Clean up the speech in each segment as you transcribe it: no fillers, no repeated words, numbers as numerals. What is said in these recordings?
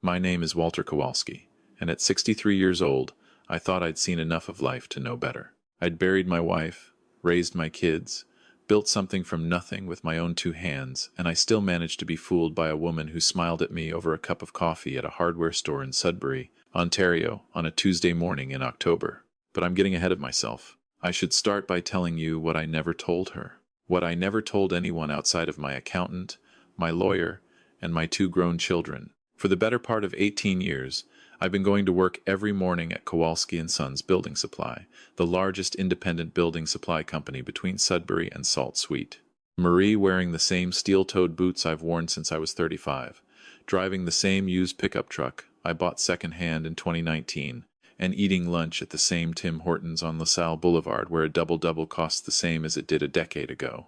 My name is Walter Kowalski, and at 63 years old, I thought I'd seen enough of life to know better. I'd buried my wife, raised my kids, built something from nothing with my own two hands, and I still managed to be fooled by a woman who smiled at me over a cup of coffee at a hardware store in Sudbury, Ontario, on a Tuesday morning in October. But I'm getting ahead of myself. I should start by telling you what I never told her. What I never told anyone outside of my accountant, my lawyer, and my two grown children. For the better part of 18 years, I've been going to work every morning at Kowalski & Sons Building Supply, the largest independent building supply company between Sudbury and Salt Sweet. Marie wearing the same steel-toed boots I've worn since I was 35, driving the same used pickup truck I bought second-hand in 2019, and eating lunch at the same Tim Hortons on LaSalle Boulevard where a double-double costs the same as it did a decade ago.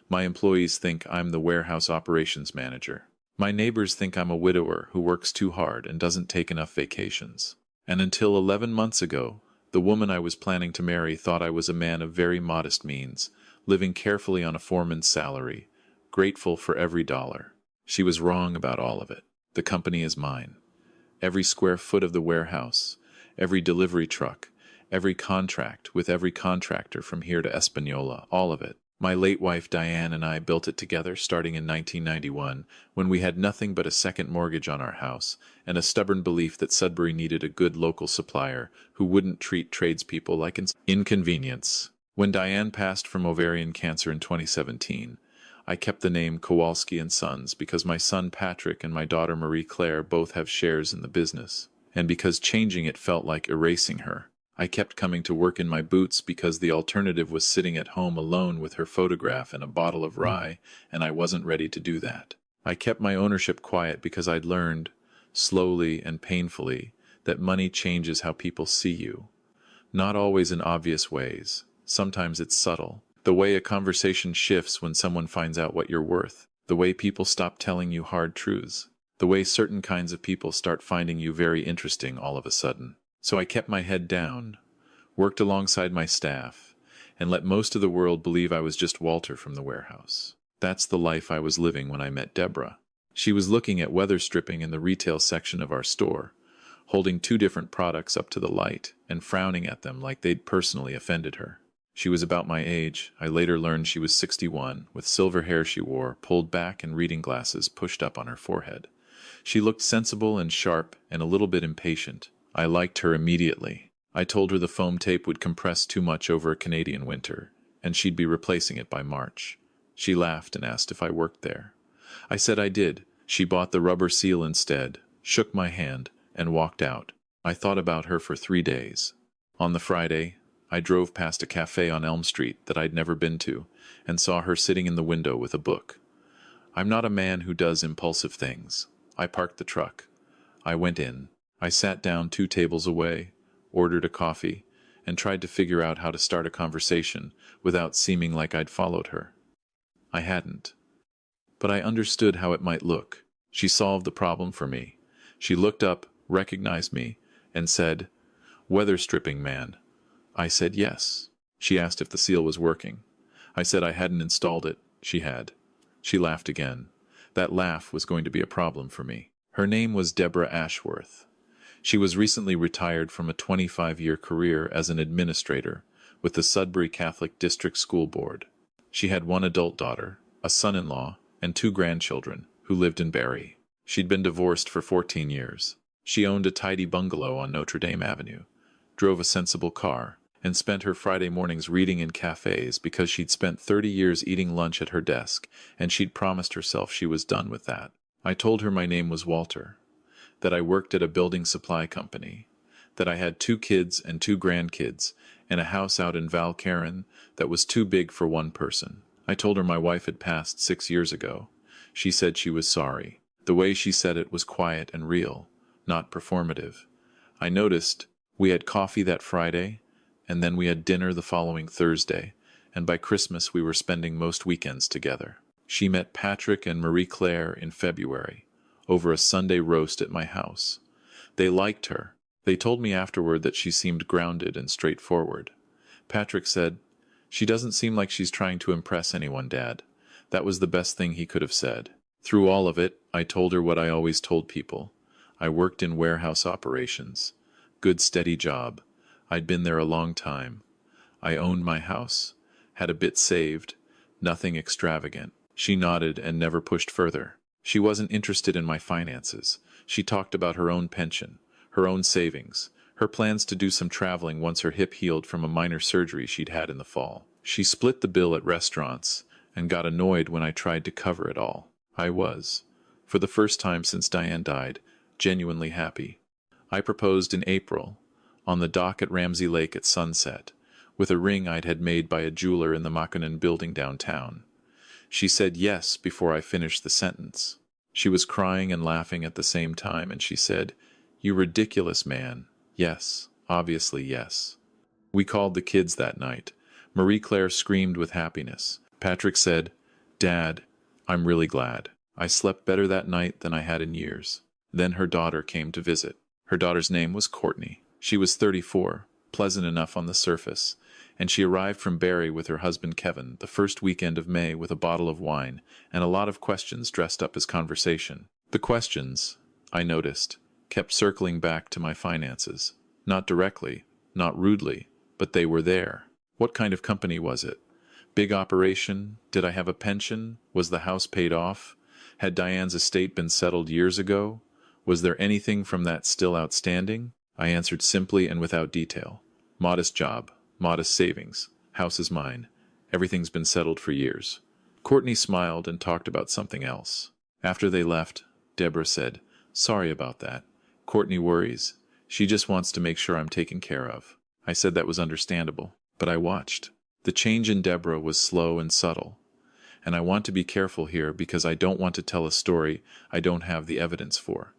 My employees think I'm the warehouse operations manager. My neighbors think I'm a widower who works too hard and doesn't take enough vacations. And until 11 months ago, the woman I was planning to marry thought I was a man of very modest means, living carefully on a foreman's salary, grateful for every dollar. She was wrong about all of it. The company is mine. Every square foot of the warehouse, every delivery truck, every contract with every contractor from here to Espanola, all of it. My late wife Diane and I built it together starting in 1991 when we had nothing but a second mortgage on our house and a stubborn belief that Sudbury needed a good local supplier who wouldn't treat tradespeople like inconvenience. When Diane passed from ovarian cancer in 2017, I kept the name Kowalski & Sons because my son Patrick and my daughter Marie Claire both have shares in the business, and because changing it felt like erasing her. I kept coming to work in my boots because the alternative was sitting at home alone with her photograph and a bottle of rye, and I wasn't ready to do that. I kept my ownership quiet because I'd learned, slowly and painfully, that money changes how people see you. Not always in obvious ways. Sometimes it's subtle. The way a conversation shifts when someone finds out what you're worth. The way people stop telling you hard truths. The way certain kinds of people start finding you very interesting all of a sudden. So I kept my head down, worked alongside my staff, and let most of the world believe I was just Walter from the warehouse. That's the life I was living when I met Deborah. She was looking at weather stripping in the retail section of our store, holding two different products up to the light and frowning at them like they'd personally offended her. She was about my age. I later learned she was 61, with silver hair she wore, pulled back and reading glasses pushed up on her forehead. She looked sensible and sharp and a little bit impatient. I liked her immediately. I told her the foam tape would compress too much over a Canadian winter, and she'd be replacing it by March. She laughed and asked if I worked there. I said I did. She bought the rubber seal instead, shook my hand, and walked out. I thought about her for 3 days. On the Friday, I drove past a cafe on Elm Street that I'd never been to, and saw her sitting in the window with a book. I'm not a man who does impulsive things. I parked the truck. I went in. I sat down 2 tables away, ordered a coffee, and tried to figure out how to start a conversation without seeming like I'd followed her. I hadn't. But I understood how it might look. She solved the problem for me. She looked up, recognized me, and said, "Weather stripping man." I said yes. She asked if the seal was working. I said I hadn't installed it. She had. She laughed again. That laugh was going to be a problem for me. Her name was Deborah Ashworth. She was recently retired from a 25-year career as an administrator with the Sudbury Catholic District School Board. She had 1 adult daughter, a son-in-law, and 2 grandchildren who lived in Barrie. She'd been divorced for 14 years. She owned a tidy bungalow on Notre Dame Avenue, drove a sensible car, and spent her Friday mornings reading in cafes because she'd spent 30 years eating lunch at her desk, and she'd promised herself she was done with that. I told her my name was Walter, that I worked at a building supply company, that I had 2 kids and 2 grandkids, and a house out in Valcarin that was too big for one person. I told her my wife had passed 6 years ago. She said she was sorry. The way she said it was quiet and real, not performative. I noticed we had coffee that Friday, and then we had dinner the following Thursday, and by Christmas we were spending most weekends together. She met Patrick and Marie Claire in February, over a Sunday roast at my house. They liked her. They told me afterward that she seemed grounded and straightforward. Patrick said, "She doesn't seem like she's trying to impress anyone, Dad." That was the best thing he could have said. Through all of it, I told her what I always told people. I worked in warehouse operations. Good steady job. I'd been there a long time. I owned my house, had a bit saved, nothing extravagant. She nodded and never pushed further. She wasn't interested in my finances. She talked about her own pension, her own savings, her plans to do some traveling once her hip healed from a minor surgery she'd had in the fall. She split the bill at restaurants and got annoyed when I tried to cover it all. I was, for the first time since Diane died, genuinely happy. I proposed in April, on the dock at Ramsey Lake at sunset, with a ring I'd had made by a jeweler in the Makonnen building downtown. She said yes before I finished the sentence. She was crying and laughing at the same time, and she said, "You ridiculous man." Yes, obviously yes. We called the kids that night. Marie-Claire screamed with happiness. Patrick said, "Dad, I'm really glad. I slept better that night than I had in years." Then her daughter came to visit. Her daughter's name was Courtney. She was 34, pleasant enough on the surface, and she arrived from Barrie with her husband Kevin the first weekend of May with a bottle of wine and a lot of questions dressed up as conversation. The questions, I noticed, kept circling back to my finances. Not directly, not rudely, but they were there. What kind of company was it? Big operation? Did I have a pension? Was the house paid off? Had Diane's estate been settled years ago? Was there anything from that still outstanding? I answered simply and without detail. Modest job, modest savings, house is mine. Everything's been settled for years. Courtney smiled and talked about something else. After they left, Deborah said, "Sorry about that. Courtney worries. She just wants to make sure I'm taken care of." I said that was understandable, but I watched. The change in Deborah was slow and subtle. And I want to be careful here because I don't want to tell a story I don't have the evidence for.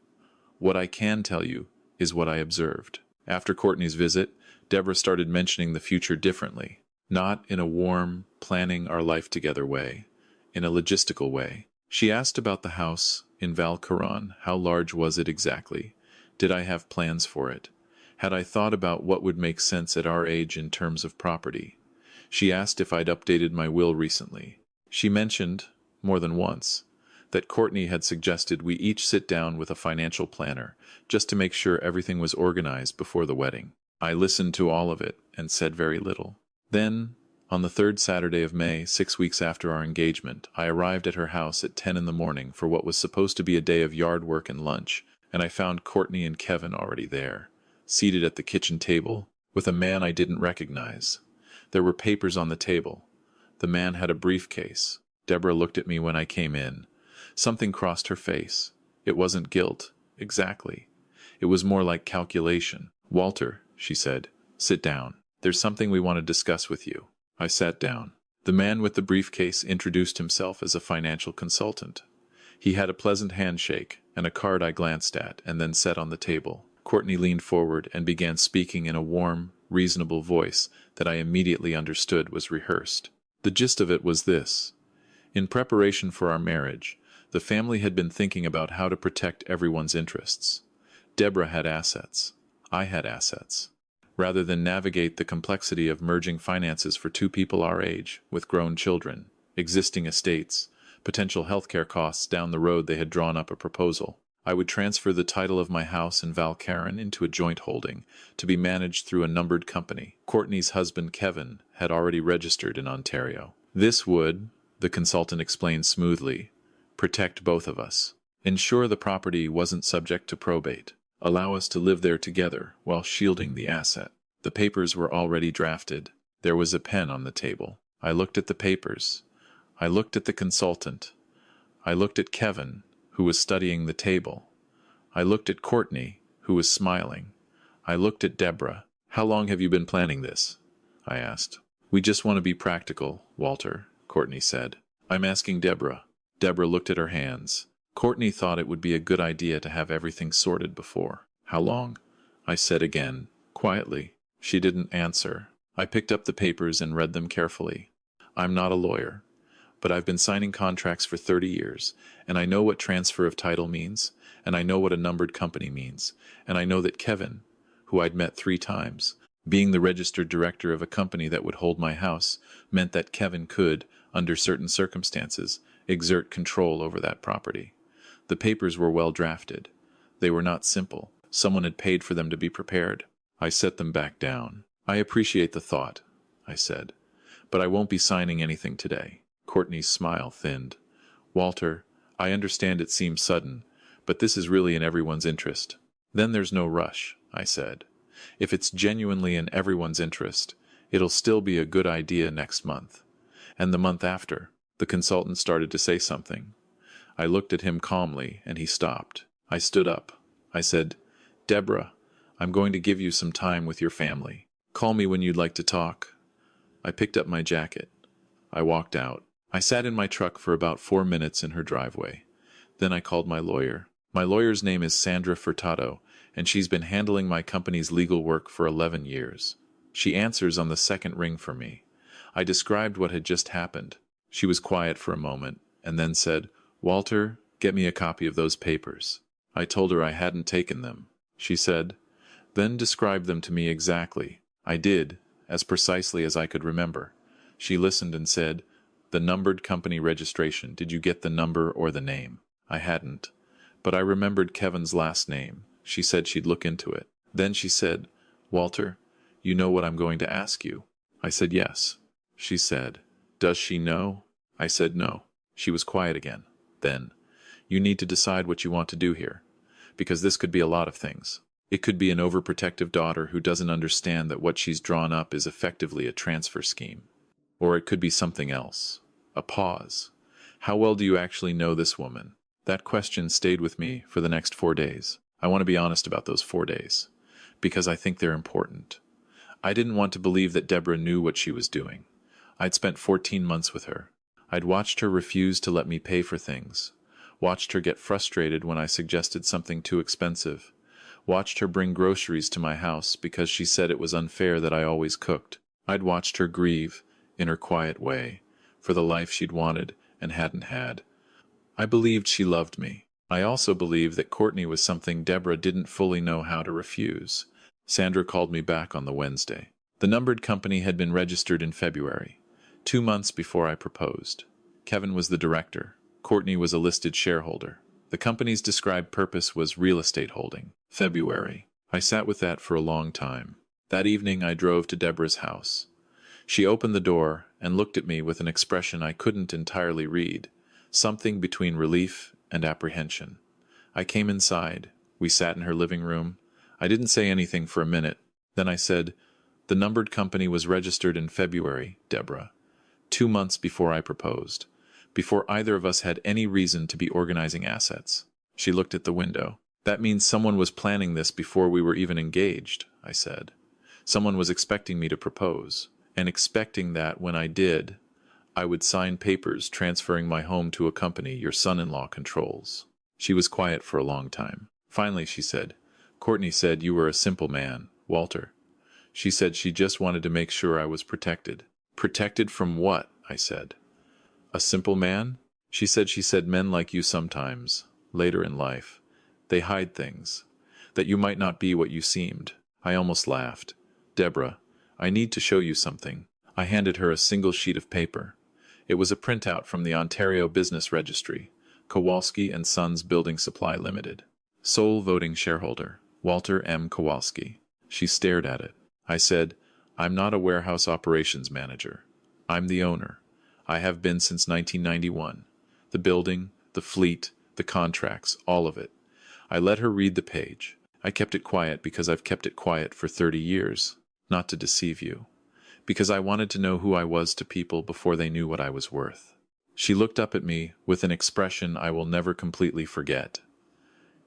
What I can tell you is what I observed. After Courtney's visit, Deborah started mentioning the future differently, not in a warm, planning our life together way, in a logistical way. She asked about the house in Val Caron. How large was it exactly? Did I have plans for it? Had I thought about what would make sense at our age in terms of property? She asked if I'd updated my will recently. She mentioned, more than once, that Courtney had suggested we each sit down with a financial planner just to make sure everything was organized before the wedding. I listened to all of it and said very little. Then, on the third Saturday of May, 6 weeks after our engagement, I arrived at her house at 10 in the morning for what was supposed to be a day of yard work and lunch, and I found Courtney and Kevin already there, seated at the kitchen table, with a man I didn't recognize. There were papers on the table. The man had a briefcase. Deborah looked at me when I came in. Something crossed her face. It wasn't guilt, exactly. It was more like calculation. "Walter," she said, "sit down. There's something we want to discuss with you." I sat down. The man with the briefcase introduced himself as a financial consultant. He had a pleasant handshake and a card I glanced at and then set on the table. Courtney leaned forward and began speaking in a warm, reasonable voice that I immediately understood was rehearsed. The gist of it was this. In preparation for our marriage, the family had been thinking about how to protect everyone's interests. Deborah had assets. I had assets. Rather than navigate the complexity of merging finances for two people our age, with grown children, existing estates, potential healthcare costs down the road, they had drawn up a proposal. I would transfer the title of my house in Val Caron into a joint holding, to be managed through a numbered company. Courtney's husband, Kevin, had already registered in Ontario. This would, the consultant explained smoothly, protect both of us. Ensure the property wasn't subject to probate. Allow us to live there together while shielding the asset. The papers were already drafted. There was a pen on the table. I looked at the papers. I looked at the consultant. I looked at Kevin, who was studying the table. I looked at Courtney, who was smiling. I looked at Deborah. "How long have you been planning this?" I asked. "We just want to be practical, Walter," Courtney said. "I'm asking Deborah." Deborah looked at her hands. Courtney thought it would be a good idea to have everything sorted before. "How long?" I said again, quietly. She didn't answer. I picked up the papers and read them carefully. I'm not a lawyer, but I've been signing contracts for 30 years, and I know what transfer of title means, and I know what a numbered company means, and I know that Kevin, who I'd met 3 times, being the registered director of a company that would hold my house, meant that Kevin could, under certain circumstances, exert control over that property. The papers were well drafted. They were not simple. Someone had paid for them to be prepared. I set them back down. I appreciate the thought, I said, but I won't be signing anything today. Courtney's smile thinned. Walter, I understand it seems sudden, but this is really in everyone's interest. Then there's no rush, I said. If it's genuinely in everyone's interest, it'll still be a good idea next month. And the month after. The consultant started to say something. I looked at him calmly, and he stopped. I stood up. I said, Deborah, I'm going to give you some time with your family. Call me when you'd like to talk. I picked up my jacket. I walked out. I sat in my truck for about 4 minutes in her driveway. Then I called my lawyer. My lawyer's name is Sandra Furtado, and she's been handling my company's legal work for 11 years. She answers on the second ring for me. I described what had just happened. She was quiet for a moment, and then said, Walter, get me a copy of those papers. I told her I hadn't taken them. She said, then describe them to me exactly. I did, as precisely as I could remember. She listened and said, the numbered company registration, did you get the number or the name? I hadn't, but I remembered Kevin's last name. She said she'd look into it. Then she said, Walter, you know what I'm going to ask you? I said yes. She said, does she know? I said no. She was quiet again. Then, you need to decide what you want to do here, because this could be a lot of things. It could be an overprotective daughter who doesn't understand that what she's drawn up is effectively a transfer scheme. Or it could be something else. A pause. How well do you actually know this woman? That question stayed with me for the next 4 days. I want to be honest about those 4 days, because I think they're important. I didn't want to believe that Deborah knew what she was doing. I'd spent 14 months with her. I'd watched her refuse to let me pay for things, watched her get frustrated when I suggested something too expensive, watched her bring groceries to my house because she said it was unfair that I always cooked. I'd watched her grieve, in her quiet way, for the life she'd wanted and hadn't had. I believed she loved me. I also believed that Courtney was something Deborah didn't fully know how to refuse. Sandra called me back on the Wednesday. The numbered company had been registered in February, 2 months before I proposed. Kevin was the director. Courtney was a listed shareholder. The company's described purpose was real estate holding. February. I sat with that for a long time. That evening I drove to Deborah's house. She opened the door and looked at me with an expression I couldn't entirely read, something between relief and apprehension. I came inside. We sat in her living room. I didn't say anything for a minute. Then I said, the numbered company was registered in February, Deborah, 2 months before I proposed, before either of us had any reason to be organizing assets. She looked at the window. That means someone was planning this before we were even engaged, I said. Someone was expecting me to propose, and expecting that when I did, I would sign papers transferring my home to a company your son-in-law controls. She was quiet for a long time. Finally she said, Courtney said you were a simple man, Walter. She said she just wanted to make sure I was protected. Protected from what? I said. A simple man? She said men like you sometimes, later in life, they hide things, that you might not be what you seemed. I almost laughed. Deborah, I need to show you something. I handed her a single sheet of paper. It was a printout from the Ontario Business Registry, Kowalski and Sons Building Supply Limited. Sole voting shareholder, Walter M. Kowalski. She stared at it. I said, I'm not a warehouse operations manager. I'm the owner. I have been since 1991. The building, the fleet, the contracts, all of it. I let her read the page. I kept it quiet because I've kept it quiet for 30 years, not to deceive you, because I wanted to know who I was to people before they knew what I was worth. She looked up at me with an expression I will never completely forget.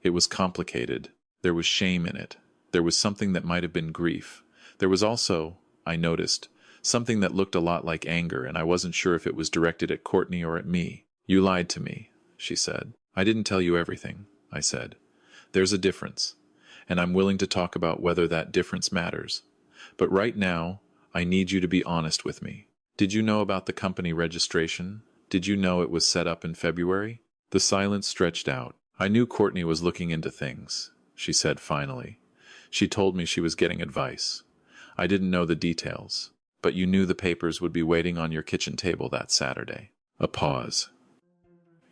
It was complicated. There was shame in it. There was something that might have been grief. There was also, I noticed, something that looked a lot like anger, and I wasn't sure if it was directed at Courtney or at me. You lied to me, she said. I didn't tell you everything, I said. There's a difference, and I'm willing to talk about whether that difference matters. But right now, I need you to be honest with me. Did you know about the company registration? Did you know it was set up in February? The silence stretched out. I knew Courtney was looking into things, she said finally. She told me she was getting advice. I didn't know the details, but you knew the papers would be waiting on your kitchen table that Saturday. A pause.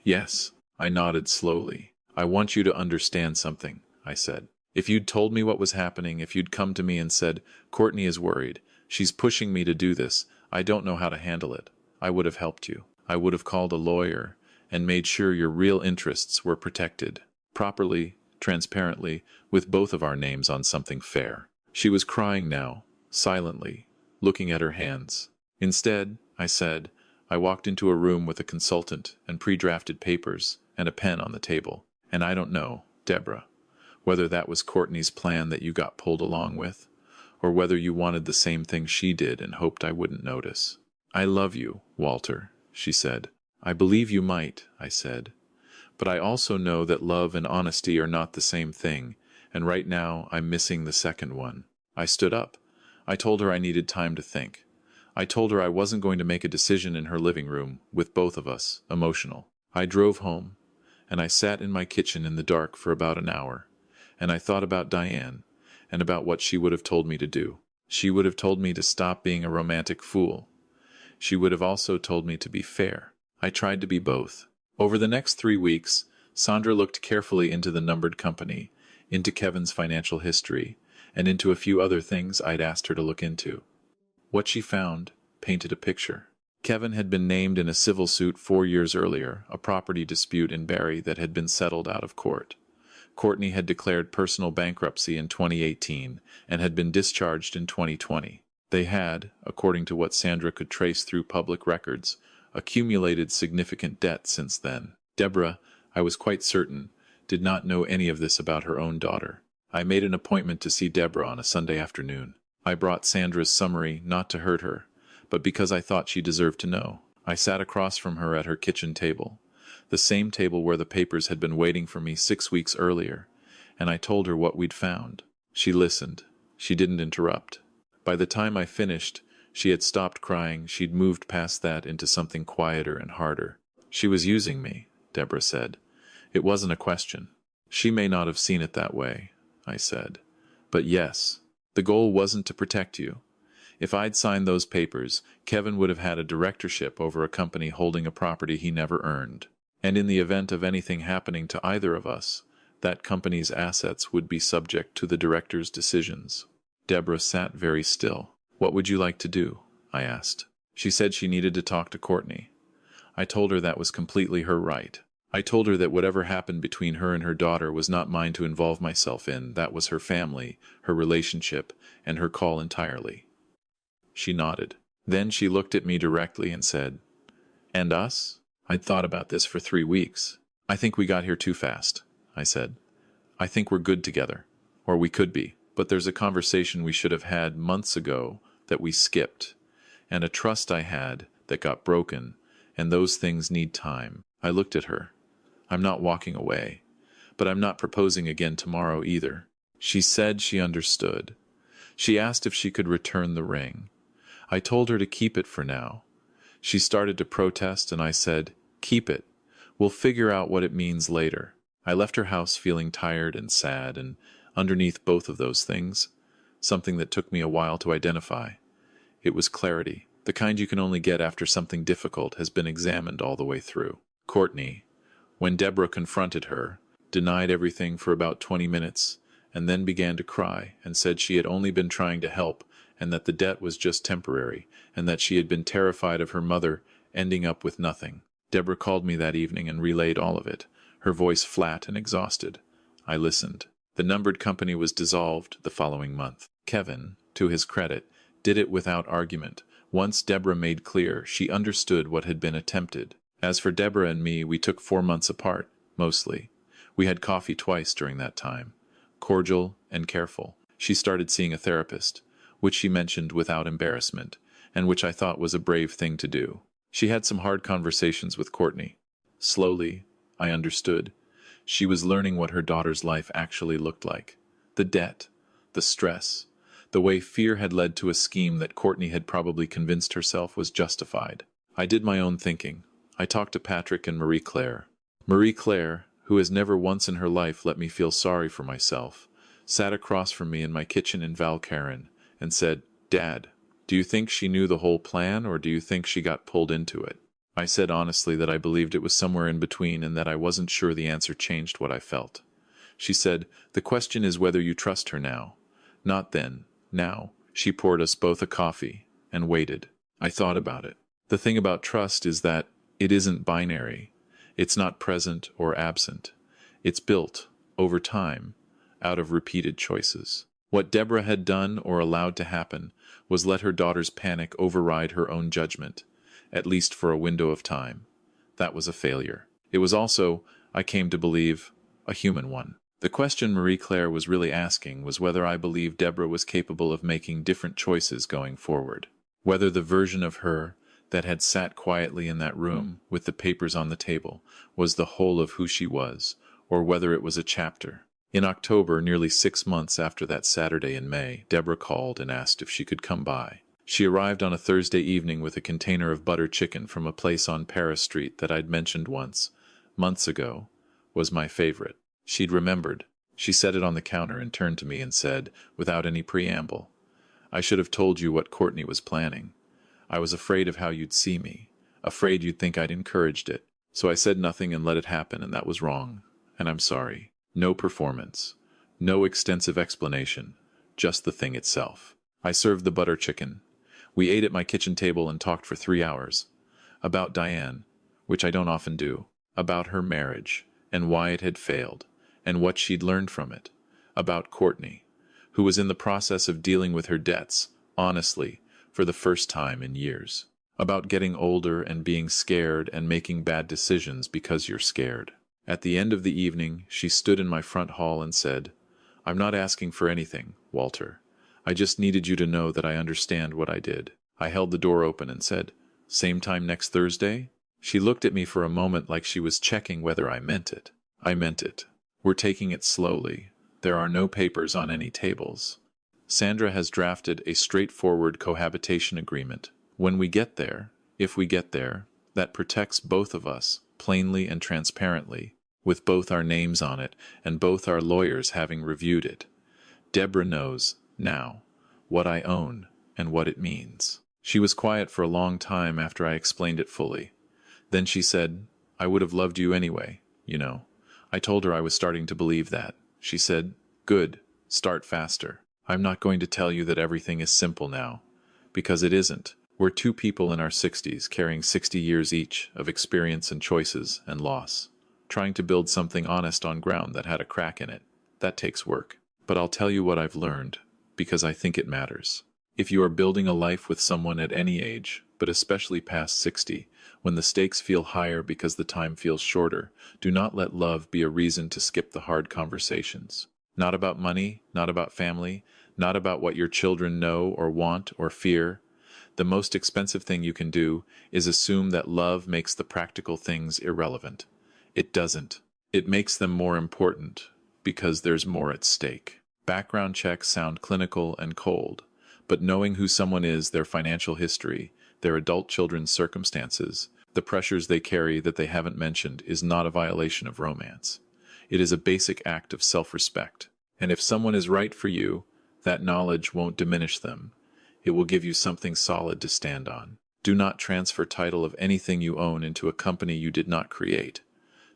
Yes, I nodded slowly. I want you to understand something. I said. If you'd told me what was happening, if you'd come to me and said, Courtney is worried, she's pushing me to do this, I don't know how to handle it, I would have helped you. I would have called a lawyer and made sure your real interests were protected, properly, transparently, with both of our names on something fair. She was crying now, silently, looking at her hands. Instead, I said, I walked into a room with a consultant and pre-drafted papers and a pen on the table. And I don't know, Deborah, whether that was Courtney's plan that you got pulled along with, or whether you wanted the same thing she did and hoped I wouldn't notice. I love you, Walter, she said. I believe you might, I said. But I also know that love and honesty are not the same thing, and right now I'm missing the second one. I stood up. I told her I needed time to think. I told her I wasn't going to make a decision in her living room, with both of us, emotional. I drove home, and I sat in my kitchen in the dark for about an hour, and I thought about Diane, and about what she would have told me to do. She would have told me to stop being a romantic fool. She would have also told me to be fair. I tried to be both. Over the next 3 weeks, Sandra looked carefully into the numbered company, into Kevin's financial history, and into a few other things I'd asked her to look into. What she found painted a picture. Kevin had been named in a civil suit 4 years earlier, a property dispute in Barrie that had been settled out of court. Courtney had declared personal bankruptcy in 2018 and had been discharged in 2020. They had, according to what Sandra could trace through public records, accumulated significant debt since then. Deborah, I was quite certain, did not know any of this about her own daughter. I made an appointment to see Deborah on a Sunday afternoon. I brought Sandra's summary not to hurt her, but because I thought she deserved to know. I sat across from her at her kitchen table, the same table where the papers had been waiting for me 6 weeks earlier, and I told her what we'd found. She listened. She didn't interrupt. By the time I finished, she had stopped crying. She'd moved past that into something quieter and harder. She was using me, Deborah said. It wasn't a question. She may not have seen it that way, I said. But yes, the goal wasn't to protect you. If I'd signed those papers, Kevin would have had a directorship over a company holding a property he never earned. And in the event of anything happening to either of us, that company's assets would be subject to the director's decisions. Deborah sat very still. What would you like to do? I asked. She said she needed to talk to Courtney. I told her that was completely her right. I told her that whatever happened between her and her daughter was not mine to involve myself in. That was her family, her relationship, and her call entirely. She nodded. Then she looked at me directly and said, "And us?" I'd thought about this for 3 weeks. "I think we got here too fast," I said. "I think we're good together. Or we could be. But there's a conversation we should have had months ago that we skipped, and a trust I had that got broken, and those things need time." I looked at her. "I'm not walking away, but I'm not proposing again tomorrow either." She said she understood. She asked if she could return the ring. I told her to keep it for now. She started to protest, and I said, "Keep it. We'll figure out what it means later." I left her house feeling tired and sad, and underneath both of those things, something that took me a while to identify. It was clarity, the kind you can only get after something difficult has been examined all the way through. Courtney, when Deborah confronted her, denied everything for about 20 minutes, and then began to cry and said she had only been trying to help and that the debt was just temporary, and that she had been terrified of her mother ending up with nothing. Deborah called me that evening and relayed all of it, her voice flat and exhausted. I listened. The numbered company was dissolved the following month. Kevin, to his credit, did it without argument. Once Deborah made clear, she understood what had been attempted. As for Deborah and me, we took 4 months apart, mostly. We had coffee twice during that time, cordial and careful. She started seeing a therapist, which she mentioned without embarrassment, and which I thought was a brave thing to do. She had some hard conversations with Courtney. Slowly, I understood. She was learning what her daughter's life actually looked like. The debt, the stress, the way fear had led to a scheme that Courtney had probably convinced herself was justified. I did my own thinking. I talked to Patrick and Marie Claire. Marie Claire, who has never once in her life let me feel sorry for myself, sat across from me in my kitchen in Valcarin and said, "Dad, do you think she knew the whole plan, or do you think she got pulled into it?" I said honestly that I believed it was somewhere in between and that I wasn't sure the answer changed what I felt. She said, "The question is whether you trust her now." Not then, now. She poured us both a coffee and waited. I thought about it. The thing about trust is that it isn't binary. It's not present or absent. It's built, over time, out of repeated choices. What Deborah had done or allowed to happen was let her daughter's panic override her own judgment, at least for a window of time. That was a failure. It was also, I came to believe, a human one. The question Marie Claire was really asking was whether I believed Deborah was capable of making different choices going forward. Whether the version of her that had sat quietly in that room with the papers on the table was the whole of who she was, or whether it was a chapter. In October, nearly 6 months after that Saturday in May, Deborah called and asked if she could come by. She arrived on a Thursday evening with a container of butter chicken from a place on Paris Street that I'd mentioned once, months ago, was my favorite. She'd remembered. She set it on the counter and turned to me and said, without any preamble, "I should have told you what Courtney was planning. I was afraid of how you'd see me, afraid you'd think I'd encouraged it. So I said nothing and let it happen, and that was wrong. And I'm sorry. No performance. No extensive explanation. Just the thing itself." I served the butter chicken. We ate at my kitchen table and talked for 3 hours. About Diane, which I don't often do. About her marriage, and why it had failed, and what she'd learned from it. About Courtney, who was in the process of dealing with her debts, honestly, for the first time in years. About getting older and being scared and making bad decisions because you're scared. At the end of the evening, she stood in my front hall and said, "I'm not asking for anything, Walter. I just needed you to know that I understand what I did." I held the door open and said, "Same time next Thursday?" She looked at me for a moment like she was checking whether I meant it. I meant it. We're taking it slowly. There are no papers on any tables. Sandra has drafted a straightforward cohabitation agreement. When we get there, if we get there, that protects both of us, plainly and transparently, with both our names on it and both our lawyers having reviewed it. Deborah knows, now, what I own and what it means. She was quiet for a long time after I explained it fully. Then she said, "I would have loved you anyway, you know." I told her I was starting to believe that. She said, "Good, start faster. I'm not going to tell you that everything is simple now, because it isn't. We're two people in our 60s carrying 60 years each of experience and choices and loss, trying to build something honest on ground that had a crack in it. That takes work. But I'll tell you what I've learned, because I think it matters. If you are building a life with someone at any age, but especially past 60, when the stakes feel higher because the time feels shorter, do not let love be a reason to skip the hard conversations. Not about money, not about family, not about what your children know or want or fear. The most expensive thing you can do is assume that love makes the practical things irrelevant. It doesn't. It makes them more important, because there's more at stake. Background checks sound clinical and cold, but knowing who someone is, their financial history, their adult children's circumstances, the pressures they carry that they haven't mentioned is not a violation of romance. It is a basic act of self-respect. And if someone is right for you, that knowledge won't diminish them. It will give you something solid to stand on. Do not transfer title of anything you own into a company you did not create.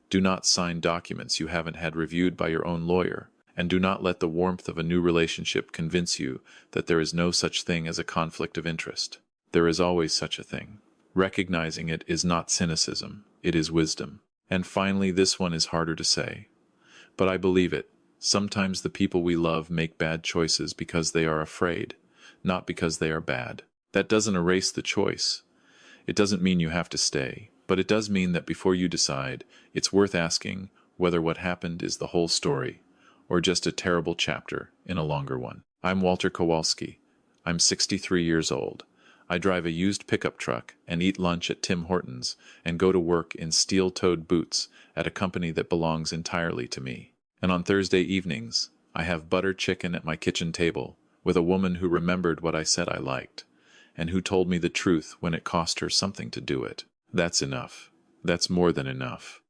Do not sign documents you haven't had reviewed by your own lawyer. And do not let the warmth of a new relationship convince you that there is no such thing as a conflict of interest. There is always such a thing. Recognizing it is not cynicism, it is wisdom. And finally, this one is harder to say. But I believe it. Sometimes the people we love make bad choices because they are afraid, not because they are bad. That doesn't erase the choice. It doesn't mean you have to stay, but it does mean that before you decide, it's worth asking whether what happened is the whole story, or just a terrible chapter in a longer one. I'm Walter Kowalski. I'm 63 years old. I drive a used pickup truck and eat lunch at Tim Hortons and go to work in steel-toed boots at a company that belongs entirely to me. And on Thursday evenings, I have butter chicken at my kitchen table with a woman who remembered what I said I liked and who told me the truth when it cost her something to do it. That's enough. That's more than enough.